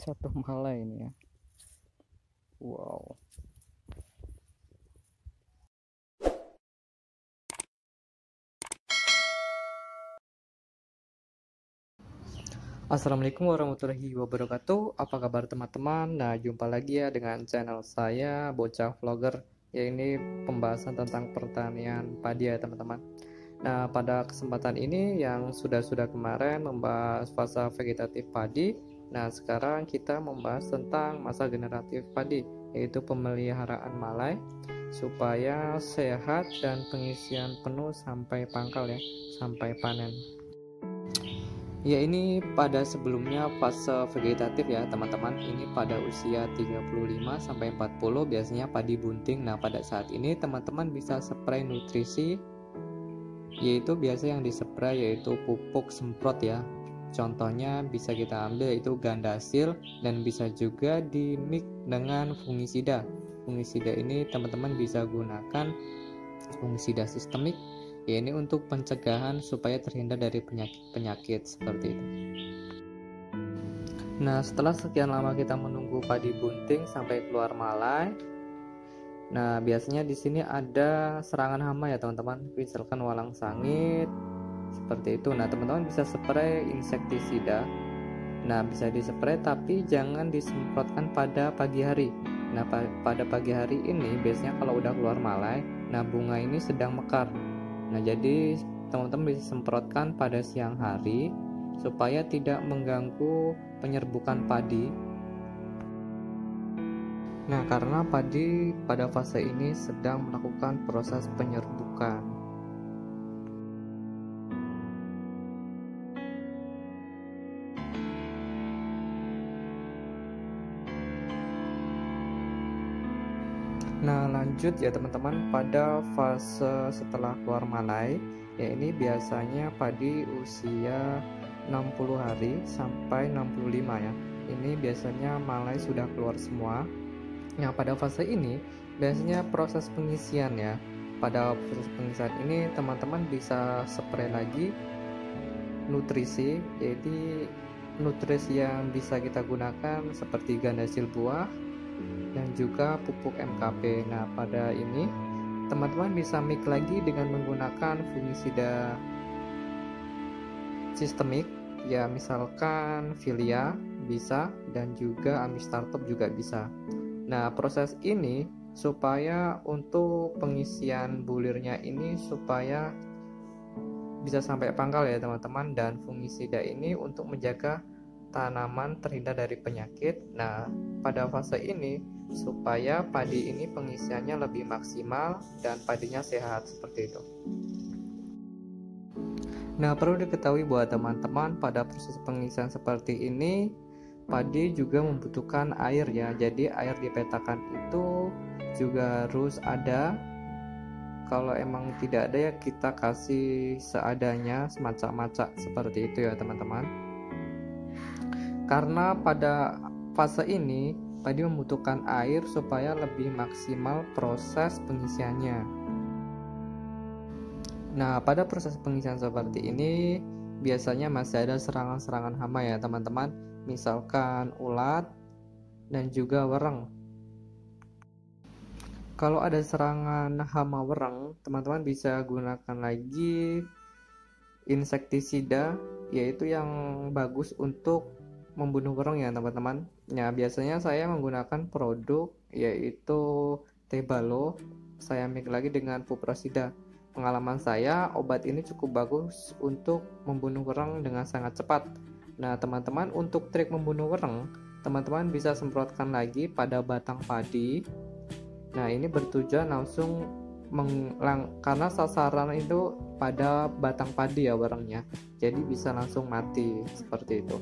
Satu malai ini ya. Wow. Assalamualaikum warahmatullahi wabarakatuh. Apa kabar teman-teman? Nah, jumpa lagi ya dengan channel saya Bocah Vlogger. Ya, ini pembahasan tentang pertanian padi ya teman-teman. Nah, pada kesempatan ini yang sudah kemarin membahas fase vegetatif padi. Nah, sekarang kita membahas tentang masa generatif padi, yaitu pemeliharaan malai supaya sehat dan pengisian penuh sampai pangkal ya, sampai panen. Ya, ini pada sebelumnya fase vegetatif ya teman-teman. Ini pada usia 35 sampai 40 biasanya padi bunting. Nah, pada saat ini teman-teman bisa spray nutrisi, yaitu biasa yang dispray yaitu pupuk semprot ya. Contohnya bisa kita ambil yaitu Gandasil, dan bisa juga di mix dengan fungisida. Fungisida ini teman-teman bisa gunakan fungisida sistemik, ya ini untuk pencegahan supaya terhindar dari penyakit seperti itu. Nah, setelah sekian lama kita menunggu padi bunting sampai keluar malai, nah biasanya di sini ada serangan hama ya teman-teman, misalkan walang sangit seperti itu. Nah, teman-teman bisa spray insektisida. Nah, bisa dispray tapi jangan disemprotkan pada pagi hari. Nah, pada pagi hari ini biasanya kalau udah keluar malai, nah bunga ini sedang mekar. Nah, jadi teman-teman bisa semprotkan pada siang hari supaya tidak mengganggu penyerbukan padi. Nah, karena padi pada fase ini sedang melakukan proses penyerbukan. Nah, lanjut ya teman-teman, pada fase setelah keluar malai, ya ini biasanya padi usia 60 hari sampai 65 ya. Ini biasanya malai sudah keluar semua. Nah, pada fase ini biasanya proses pengisian ya. Pada proses pengisian ini teman-teman bisa spray lagi nutrisi, yaitu nutrisi yang bisa kita gunakan seperti Gandasil buah dan juga pupuk MKP. Nah, pada ini teman-teman bisa mix lagi dengan menggunakan fungisida sistemik ya, misalkan Filia bisa, dan juga Amistartop juga bisa. Nah, proses ini supaya untuk pengisian bulirnya ini supaya bisa sampai pangkal ya teman-teman, dan fungisida ini untuk menjaga tanaman terhindar dari penyakit. Nah, pada fase ini supaya padi ini pengisiannya lebih maksimal dan padinya sehat seperti itu. Nah, perlu diketahui bahwa teman-teman pada proses pengisian seperti ini padi juga membutuhkan air ya. Jadi air dipetakan itu juga harus ada. Kalau emang tidak ada ya kita kasih seadanya, semacam-macam seperti itu ya teman-teman. Karena pada fase ini padi membutuhkan air supaya lebih maksimal proses pengisiannya. Nah, pada proses pengisian seperti ini biasanya masih ada serangan-serangan hama ya teman-teman, misalkan ulat dan juga wereng. Kalau ada serangan hama wereng, teman-teman bisa gunakan lagi insektisida, yaitu yang bagus untuk membunuh wereng ya teman-teman. Nah, biasanya saya menggunakan produk yaitu Tebalo. Saya mix lagi dengan Puprosida. Pengalaman saya, obat ini cukup bagus untuk membunuh wereng dengan sangat cepat. Nah, teman-teman, untuk trik membunuh wereng, teman-teman bisa semprotkan lagi pada batang padi. Nah, ini bertujuan langsung karena sasaran itu pada batang padi ya werengnya. Jadi bisa langsung mati seperti itu.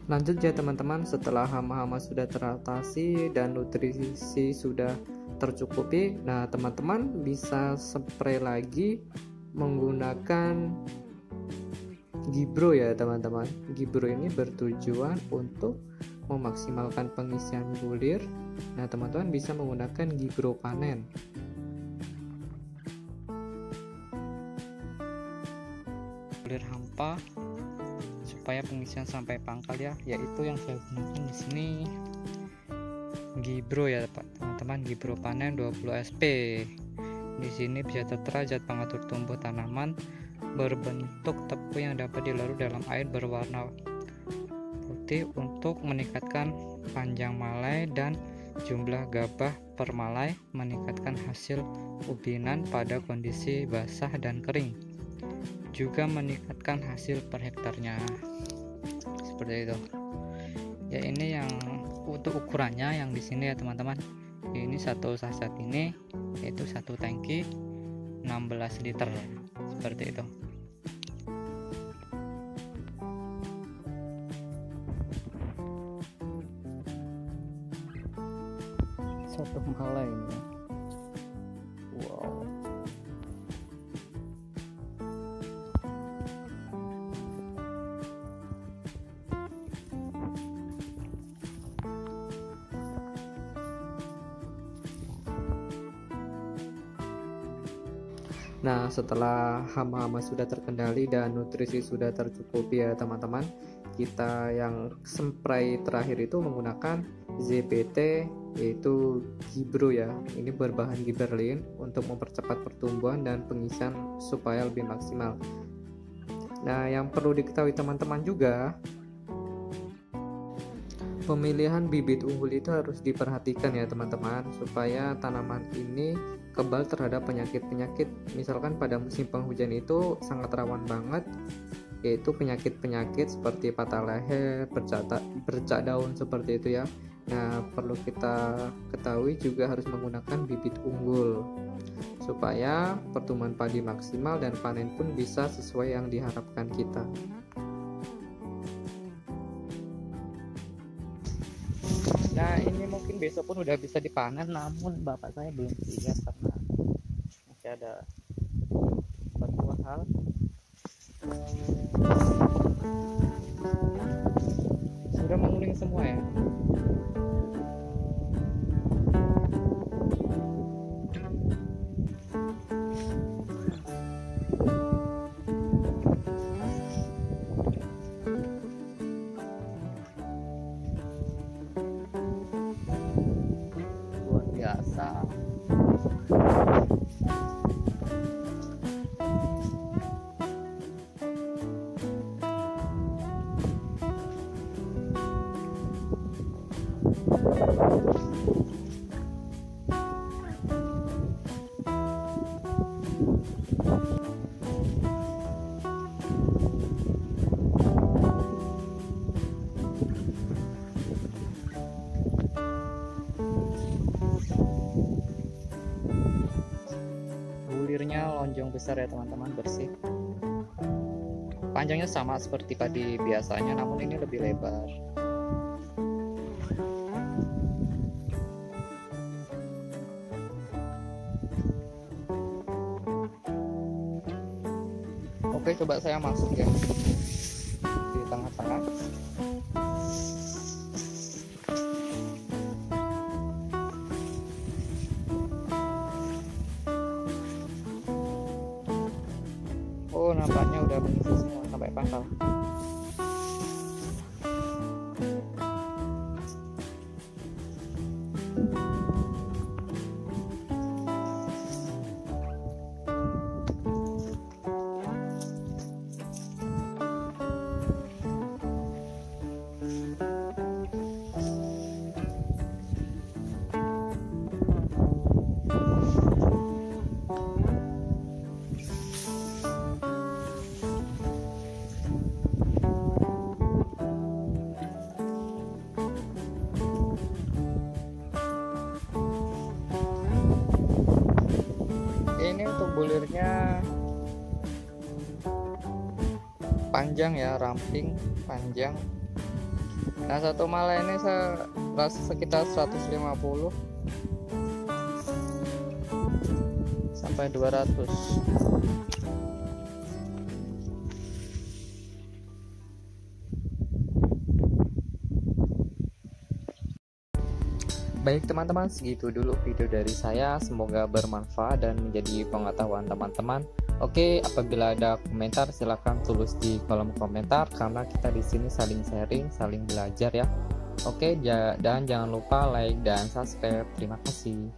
Lanjut ya teman-teman, setelah hama-hama sudah teratasi dan nutrisi sudah tercukupi, nah teman-teman bisa spray lagi menggunakan Gibro ya teman-teman. Gibro ini bertujuan untuk memaksimalkan pengisian bulir. Nah, teman-teman bisa menggunakan Gibro panen. Bulir hampa upaya pengisian sampai pangkal ya, yaitu yang saya gunakan di sini Gibro ya teman-teman, Gibro panen 20 SP. Di sini bisa tertera zat pengatur tumbuh tanaman berbentuk tepu yang dapat dilarut dalam air berwarna putih untuk meningkatkan panjang malai dan jumlah gabah per malai, meningkatkan hasil ubinan pada kondisi basah dan kering, juga meningkatkan hasil per hektarnya. Seperti itu ya. Ini yang untuk ukurannya yang di sini ya teman-teman. Ini satu saset ini yaitu satu tangki 16 liter seperti itu. Satu malai ini. Wow. Nah, setelah hama-hama sudah terkendali dan nutrisi sudah tercukupi ya teman-teman, kita yang spray terakhir itu menggunakan ZPT yaitu Gibro ya. Ini berbahan giberlin untuk mempercepat pertumbuhan dan pengisian supaya lebih maksimal. Nah, yang perlu diketahui teman-teman juga, pemilihan bibit unggul itu harus diperhatikan ya teman-teman, supaya tanaman ini kebal terhadap penyakit-penyakit. Misalkan pada musim penghujan itu sangat rawan banget, yaitu penyakit-penyakit seperti patah leher, bercak daun seperti itu ya. Nah, perlu kita ketahui juga harus menggunakan bibit unggul supaya pertumbuhan padi maksimal dan panen pun bisa sesuai yang diharapkan kita. Nah, ini mungkin besok pun udah bisa dipanen, namun bapak saya belum siap karena masih ada beberapa hal. Sudah menguning semua ya. Luar biasa. Bulirnya lonjong besar ya teman-teman, bersih. Panjangnya sama seperti padi biasanya, namun ini lebih lebar. Oke, coba saya masuk ya di tengah-tengah. Oh, nampaknya udah mengisi semua sampai pangkal. Ini untuk bulirnya panjang ya, ramping, panjang. Nah, satu malai ini saya rasa sekitar 150 sampai 200. Baik teman-teman, segitu dulu video dari saya. Semoga bermanfaat dan menjadi pengetahuan teman-teman. Oke, apabila ada komentar silahkan tulis di kolom komentar karena kita di sini saling sharing, saling belajar ya. Oke, dan jangan lupa like dan subscribe. Terima kasih.